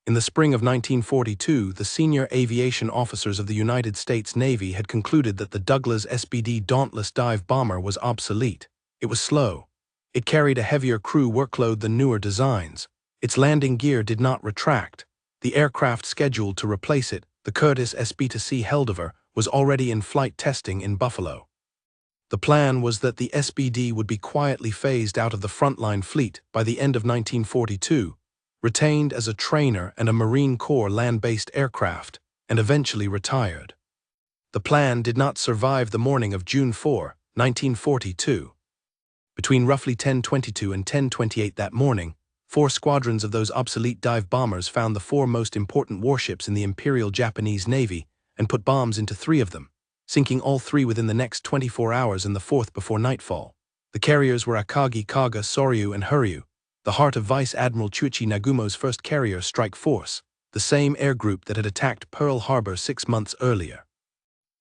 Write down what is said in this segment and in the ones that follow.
In the spring of 1942, the senior aviation officers of the United States Navy had concluded that the Douglas SBD Dauntless dive bomber was obsolete. It was slow. It carried a heavier crew workload than newer designs. Its landing gear did not retract. The aircraft scheduled to replace it, the Curtiss SB2C Helldiver, was already in flight testing in Buffalo. The plan was that the SBD would be quietly phased out of the frontline fleet by the end of 1942, retained as a trainer and a Marine Corps land-based aircraft, and eventually retired. The plan did not survive the morning of June 4, 1942. Between roughly 10:22 and 10:28 that morning, 4 squadrons of those obsolete dive bombers found the 4 most important warships in the Imperial Japanese Navy and put bombs into 3 of them, sinking all 3 within the next 24 hours and the 4th before nightfall. The carriers were Akagi, Kaga, Soryu, and Huryu, the heart of Vice Admiral Chuichi Nagumo's first carrier strike force, the same air group that had attacked Pearl Harbor 6 months earlier.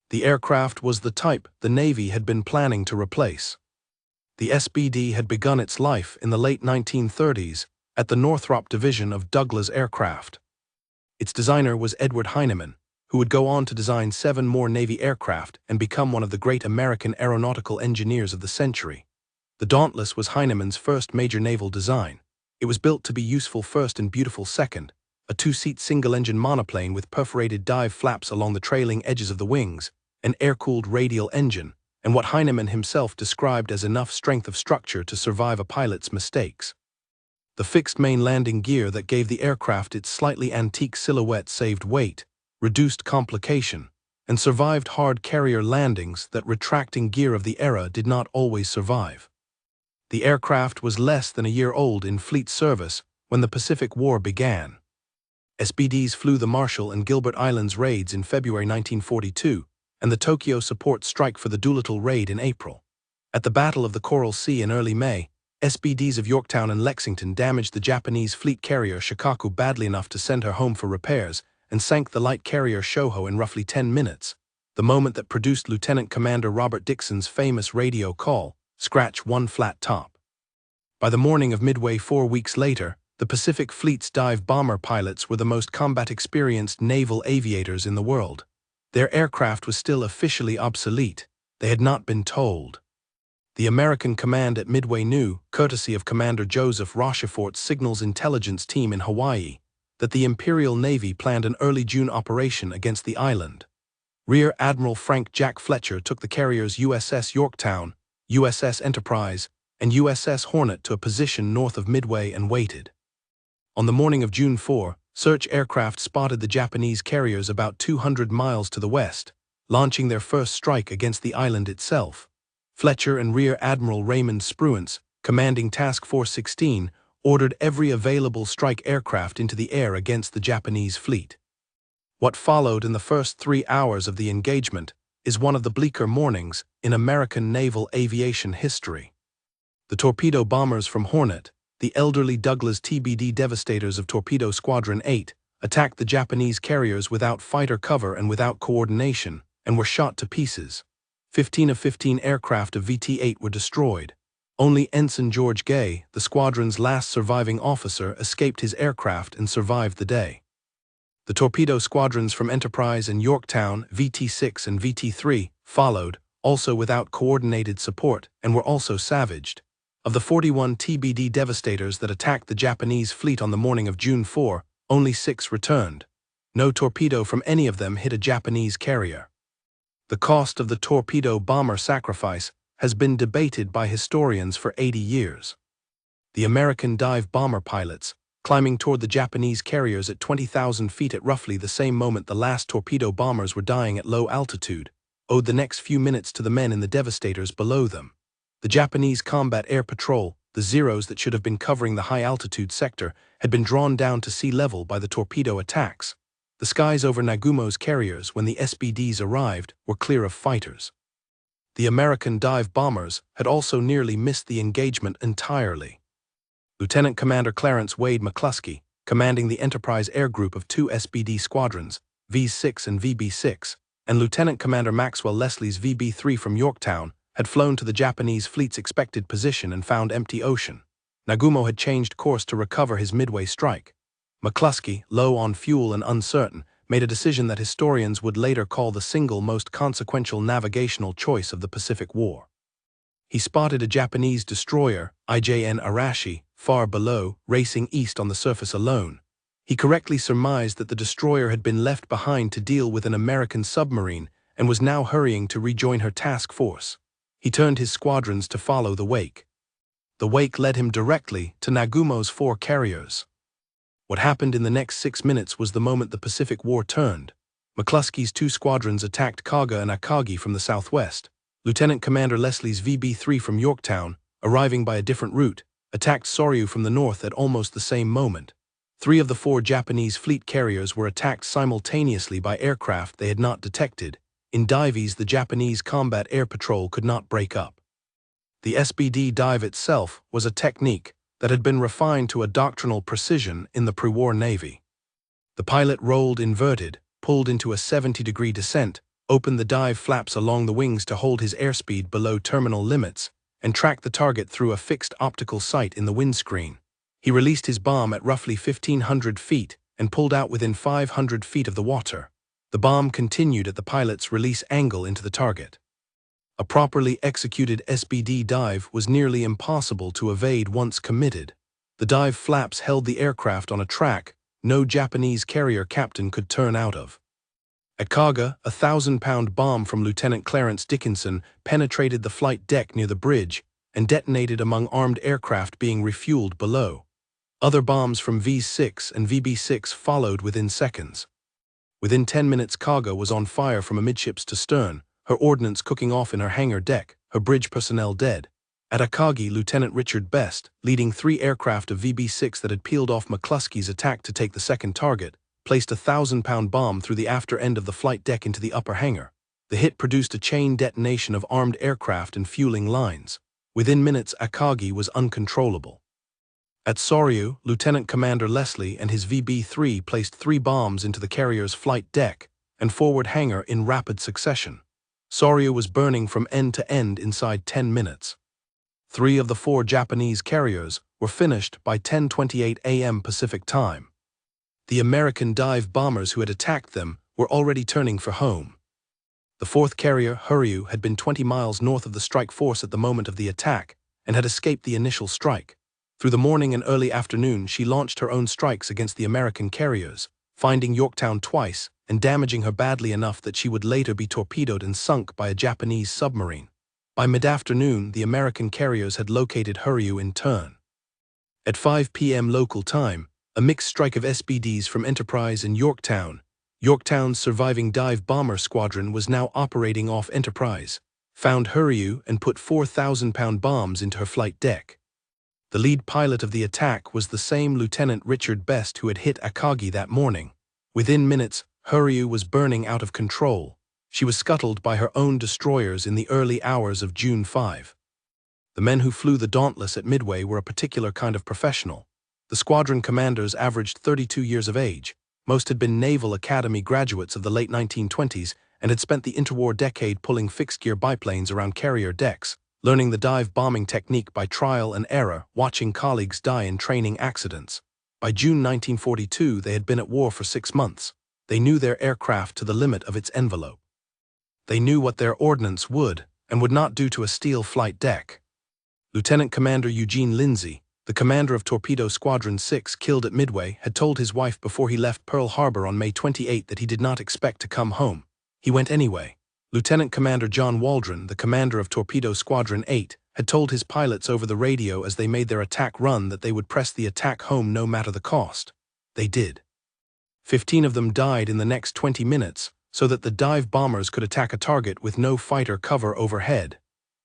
The aircraft was the type the Navy had been planning to replace. The SBD had begun its life in the late 1930s at the Northrop Division of Douglas Aircraft. Its designer was Edward Heinemann, who would go on to design 7 more Navy aircraft and become one of the great American aeronautical engineers of the century. The Dauntless was Heinemann's first major naval design. It was built to be useful first and beautiful second, a 2-seat single-engine monoplane with perforated dive flaps along the trailing edges of the wings, an air-cooled radial engine, and what Heinemann himself described as enough strength of structure to survive a pilot's mistakes. The fixed main landing gear that gave the aircraft its slightly antique silhouette saved weight, reduced complication, and survived hard carrier landings that retracting gear of the era did not always survive. The aircraft was less than a year old in fleet service when the Pacific War began. SBDs flew the Marshall and Gilbert Islands raids in February 1942, and the Tokyo Support Strike for the Doolittle Raid in April. At the Battle of the Coral Sea in early May, SBDs of Yorktown and Lexington damaged the Japanese fleet carrier Shikaku badly enough to send her home for repairs and sank the light carrier Shoho in roughly 10 minutes, the moment that produced Lieutenant Commander Robert Dixon's famous radio call, "Scratch one flat top." By the morning of Midway 4 weeks later, the Pacific Fleet's dive bomber pilots were the most combat-experienced naval aviators in the world. Their aircraft was still officially obsolete. They had not been told. The American command at Midway knew, courtesy of Commander Joseph Rochefort's Signals Intelligence Team in Hawaii, that the Imperial Navy planned an early June operation against the island. Rear Admiral Frank Jack Fletcher took the carriers USS Yorktown, USS Enterprise, and USS Hornet to a position north of Midway and waited. On the morning of June 4, search aircraft spotted the Japanese carriers about 200 miles to the west, launching their first strike against the island itself. Fletcher and Rear Admiral Raymond Spruance, commanding Task Force 16, ordered every available strike aircraft into the air against the Japanese fleet. What followed in the first 3 hours of the engagement is one of the bleaker mornings in American naval aviation history. The torpedo bombers from Hornet, the elderly Douglas TBD Devastators of Torpedo Squadron 8, attacked the Japanese carriers without fighter cover and without coordination, and were shot to pieces. 15 of 15 aircraft of VT-8 were destroyed. Only Ensign George Gay, the squadron's last surviving officer, escaped his aircraft and survived the day. The torpedo squadrons from Enterprise and Yorktown, VT-6 and VT-3, followed, also without coordinated support, and were also savaged. Of the 41 TBD Devastators that attacked the Japanese fleet on the morning of June 4, only 6 returned. No torpedo from any of them hit a Japanese carrier. The cost of the torpedo bomber sacrifice has been debated by historians for 80 years. The American dive bomber pilots, climbing toward the Japanese carriers at 20,000 feet at roughly the same moment the last torpedo bombers were dying at low altitude, owed the next few minutes to the men in the Devastators below them. The Japanese Combat Air Patrol, the Zeros that should have been covering the high-altitude sector, had been drawn down to sea level by the torpedo attacks. The skies over Nagumo's carriers when the SBDs arrived were clear of fighters. The American dive bombers had also nearly missed the engagement entirely. Lieutenant Commander Clarence Wade McClusky, commanding the Enterprise Air Group of 2 SBD squadrons, V-6 and VB-6, and Lieutenant Commander Maxwell Leslie's VB-3 from Yorktown, had flown to the Japanese fleet's expected position and found empty ocean. Nagumo had changed course to recover his Midway strike. McClusky, low on fuel and uncertain, made a decision that historians would later call the single most consequential navigational choice of the Pacific War. He spotted a Japanese destroyer, IJN Arashi, far below, racing east on the surface alone. He correctly surmised that the destroyer had been left behind to deal with an American submarine and was now hurrying to rejoin her task force. He turned his squadrons to follow the wake. The wake led him directly to Nagumo's 4 carriers. What happened in the next 6 minutes was the moment the Pacific War turned. McClusky's 2 squadrons attacked Kaga and Akagi from the southwest. Lieutenant Commander Leslie's VB-3 from Yorktown, arriving by a different route, attacked Soryu from the north at almost the same moment. 3 of the 4 Japanese fleet carriers were attacked simultaneously by aircraft they had not detected. In dives, the Japanese combat air patrol could not break up. The SBD dive itself was a technique that had been refined to a doctrinal precision in the pre-war Navy. The pilot rolled inverted, pulled into a 70-degree descent, opened the dive flaps along the wings to hold his airspeed below terminal limits, and tracked the target through a fixed optical sight in the windscreen. He released his bomb at roughly 1,500 feet and pulled out within 500 feet of the water. The bomb continued at the pilot's release angle into the target. A properly executed SBD dive was nearly impossible to evade once committed. The dive flaps held the aircraft on a track no Japanese carrier captain could turn out of. At Kaga, a 1,000-pound bomb from Lieutenant Clarence Dickinson penetrated the flight deck near the bridge and detonated among armed aircraft being refueled below. Other bombs from V-6 and VB-6 followed within seconds. Within 10 minutes, Kaga was on fire from amidships to stern, her ordnance cooking off in her hangar deck, her bridge personnel dead. At Akagi, Lieutenant Richard Best, leading 3 aircraft of VB-6 that had peeled off McClusky's attack to take the second target, placed a 1,000-pound bomb through the after end of the flight deck into the upper hangar. The hit produced a chain detonation of armed aircraft and fueling lines. Within minutes, Akagi was uncontrollable. At Soryu, Lieutenant Commander Leslie and his VB-3 placed 3 bombs into the carrier's flight deck and forward hangar in rapid succession. Soryu was burning from end to end inside 10 minutes. 3 of the 4 Japanese carriers were finished by 10:28 a.m. Pacific time. The American dive bombers who had attacked them were already turning for home. The 4th carrier, Huryu, had been 20 miles north of the strike force at the moment of the attack and had escaped the initial strike. Through the morning and early afternoon, she launched her own strikes against the American carriers, finding Yorktown twice and damaging her badly enough that she would later be torpedoed and sunk by a Japanese submarine. By mid-afternoon, the American carriers had located Huryu in turn. At 5 p.m. local time, a mixed strike of SBDs from Enterprise and Yorktown's surviving dive bomber squadron was now operating off Enterprise, found Huryu and put 4,000-pound bombs into her flight deck. The lead pilot of the attack was the same Lieutenant Richard Best who had hit Akagi that morning. Within minutes, Huryu was burning out of control. She was scuttled by her own destroyers in the early hours of June 5. The men who flew the Dauntless at Midway were a particular kind of professional. The squadron commanders averaged 32 years of age. Most had been Naval Academy graduates of the late 1920s and had spent the interwar decade pulling fixed-gear biplanes around carrier decks, learning the dive bombing technique by trial and error, watching colleagues die in training accidents. By June 1942, they had been at war for 6 months. They knew their aircraft to the limit of its envelope. They knew what their ordnance would and would not do to a steel flight deck. Lieutenant Commander Eugene Lindsay, the commander of Torpedo Squadron 6 killed at Midway, had told his wife before he left Pearl Harbor on May 28 that he did not expect to come home. He went anyway. Lieutenant Commander John Waldron, the commander of Torpedo Squadron 8, had told his pilots over the radio as they made their attack run that they would press the attack home no matter the cost. They did. 15 of them died in the next 20 minutes, so that the dive bombers could attack a target with no fighter cover overhead.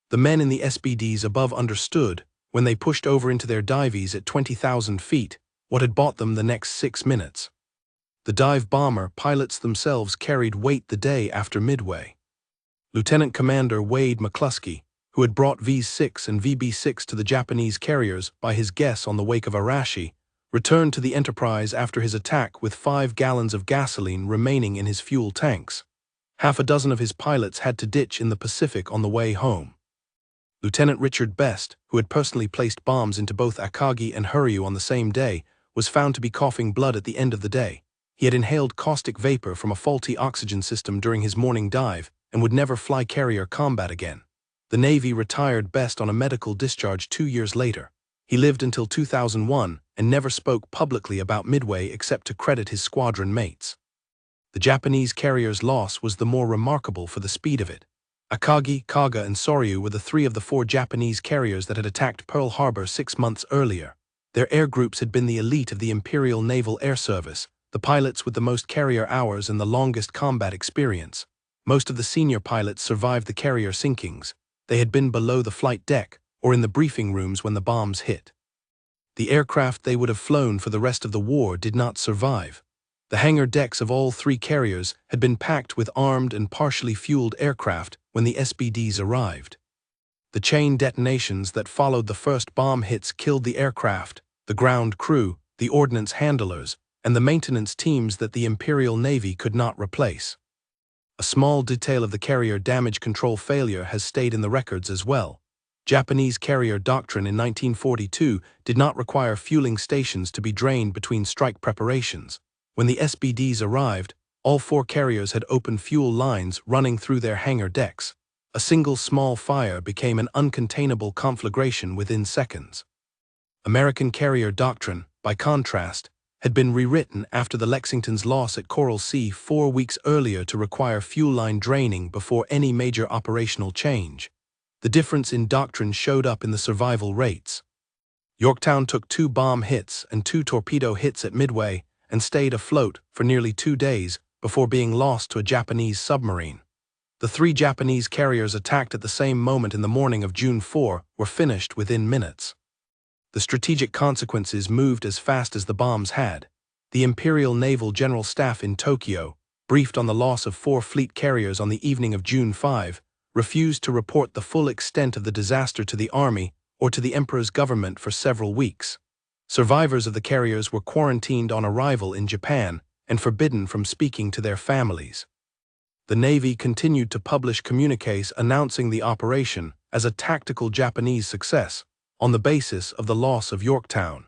The men in the SBDs above understood, when they pushed over into their dives at 20,000 feet, what had bought them the next 6 minutes. The dive bomber pilots themselves carried weight the day after Midway. Lieutenant Commander Wade McClusky, who had brought V-6 and VB-6 to the Japanese carriers by his guess on the wake of Arashi, returned to the Enterprise after his attack with 5 gallons of gasoline remaining in his fuel tanks. Half a dozen of his pilots had to ditch in the Pacific on the way home. Lieutenant Richard Best, who had personally placed bombs into both Akagi and Huryu on the same day, was found to be coughing blood at the end of the day. He had inhaled caustic vapor from a faulty oxygen system during his morning dive and would never fly carrier combat again. The Navy retired Best on a medical discharge 2 years later. He lived until 2001 and never spoke publicly about Midway except to credit his squadron mates. The Japanese carrier's loss was the more remarkable for the speed of it. Akagi, Kaga, and Soryu were the 3 of the 4 Japanese carriers that had attacked Pearl Harbor 6 months earlier. Their air groups had been the elite of the Imperial Naval Air Service, the pilots with the most carrier hours and the longest combat experience. Most of the senior pilots survived the carrier sinkings. They had been below the flight deck or in the briefing rooms when the bombs hit. The aircraft they would have flown for the rest of the war did not survive. The hangar decks of all 3 carriers had been packed with armed and partially fueled aircraft when the SBDs arrived. The chain detonations that followed the first bomb hits killed the aircraft, the ground crew, the ordnance handlers, and the maintenance teams that the Imperial Navy could not replace. A small detail of the carrier damage control failure has stayed in the records as well. Japanese carrier doctrine in 1942 did not require fueling stations to be drained between strike preparations. When the SBDs arrived, all 4 carriers had open fuel lines running through their hangar decks. A single small fire became an uncontainable conflagration within seconds. American carrier doctrine, by contrast, had been rewritten after the Lexington's loss at Coral Sea 4 weeks earlier to require fuel line draining before any major operational change. The difference in doctrine showed up in the survival rates. Yorktown took 2 bomb hits and 2 torpedo hits at Midway and stayed afloat for nearly 2 days before being lost to a Japanese submarine. The 3 Japanese carriers attacked at the same moment in the morning of June 4 were finished within minutes. The strategic consequences moved as fast as the bombs had. The Imperial Naval General Staff in Tokyo, briefed on the loss of 4 fleet carriers on the evening of June 5, refused to report the full extent of the disaster to the Army or to the Emperor's government for several weeks. Survivors of the carriers were quarantined on arrival in Japan and forbidden from speaking to their families. The Navy continued to publish communiques announcing the operation as a tactical Japanese success, on the basis of the loss of Yorktown.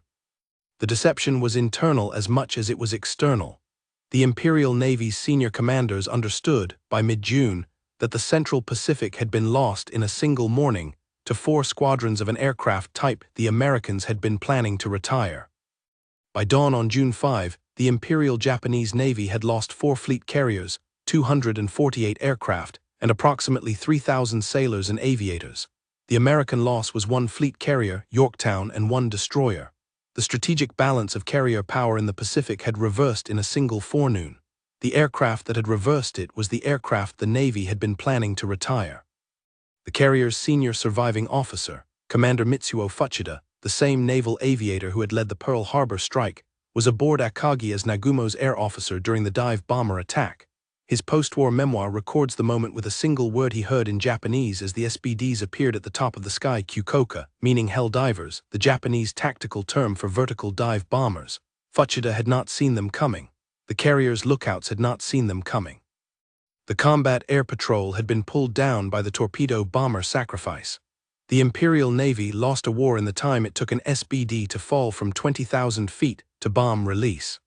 The deception was internal as much as it was external. The Imperial Navy's senior commanders understood, by mid-June, that the Central Pacific had been lost in a single morning to 4 squadrons of an aircraft type the Americans had been planning to retire. By dawn on June 5, the Imperial Japanese Navy had lost 4 fleet carriers, 248 aircraft, and approximately 3,000 sailors and aviators. The American loss was 1 fleet carrier, Yorktown, and 1 destroyer. The strategic balance of carrier power in the Pacific had reversed in a single forenoon. The aircraft that had reversed it was the aircraft the Navy had been planning to retire. The carrier's senior surviving officer, Commander Mitsuo Fuchida, the same naval aviator who had led the Pearl Harbor strike, was aboard Akagi as Nagumo's air officer during the dive bomber attack. His post-war memoir records the moment with a single word he heard in Japanese as the SBDs appeared at the top of the sky, Kyukoka, meaning Helldivers, the Japanese tactical term for vertical dive bombers. Fuchida had not seen them coming. The carrier's lookouts had not seen them coming. The combat air patrol had been pulled down by the torpedo bomber sacrifice. The Imperial Navy lost a war in the time it took an SBD to fall from 20,000 feet to bomb release.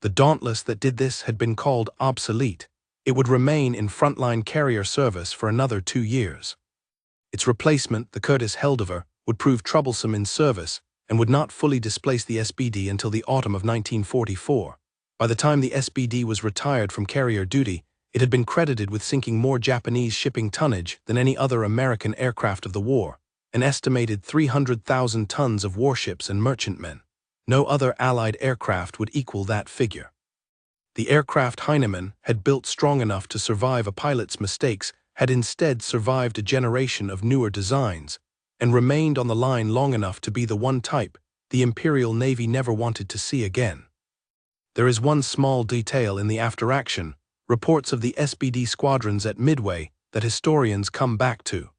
The Dauntless that did this had been called obsolete. It would remain in frontline carrier service for another 2 years. Its replacement, the Curtiss Helldiver, would prove troublesome in service and would not fully displace the SBD until the autumn of 1944. By the time the SBD was retired from carrier duty, it had been credited with sinking more Japanese shipping tonnage than any other American aircraft of the war, an estimated 300,000 tons of warships and merchantmen. No other Allied aircraft would equal that figure. The aircraft Heinemann had built strong enough to survive a pilot's mistakes had instead survived a generation of newer designs and remained on the line long enough to be the one type the Imperial Navy never wanted to see again. There is one small detail in the after-action reports of the SBD squadrons at Midway that historians come back to.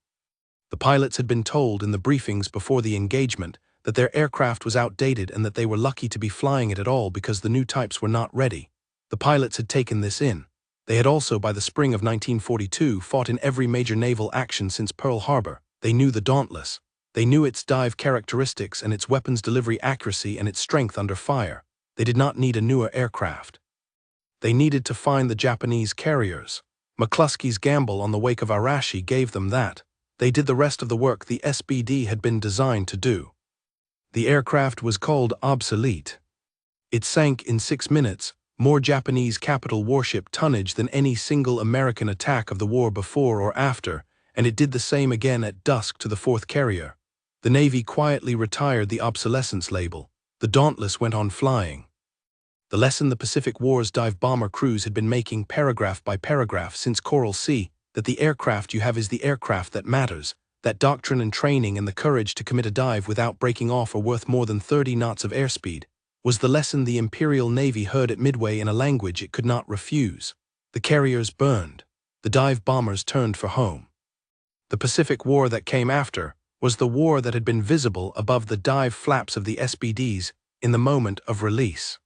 The pilots had been told in the briefings before the engagement that their aircraft was outdated and that they were lucky to be flying it at all because the new types were not ready. The pilots had taken this in. They had also, by the spring of 1942, fought in every major naval action since Pearl Harbor. They knew the Dauntless. They knew its dive characteristics and its weapons delivery accuracy and its strength under fire. They did not need a newer aircraft. They needed to find the Japanese carriers. McClusky's gamble on the wake of Arashi gave them that. They did the rest of the work the SBD had been designed to do. The aircraft was called Obsolete. It sank in 6 minutes, more Japanese capital warship tonnage than any single American attack of the war before or after, and it did the same again at dusk to the 4th carrier. The Navy quietly retired the obsolescence label. The Dauntless went on flying. The lesson the Pacific War's dive bomber crews had been making paragraph by paragraph since Coral Sea, that the aircraft you have is the aircraft that matters, that doctrine and training and the courage to commit a dive without breaking off are worth more than 30 knots of airspeed, was the lesson the Imperial Navy heard at Midway in a language it could not refuse. The carriers burned. The dive bombers turned for home. The Pacific War that came after was the war that had been visible above the dive flaps of the SBDs in the moment of release.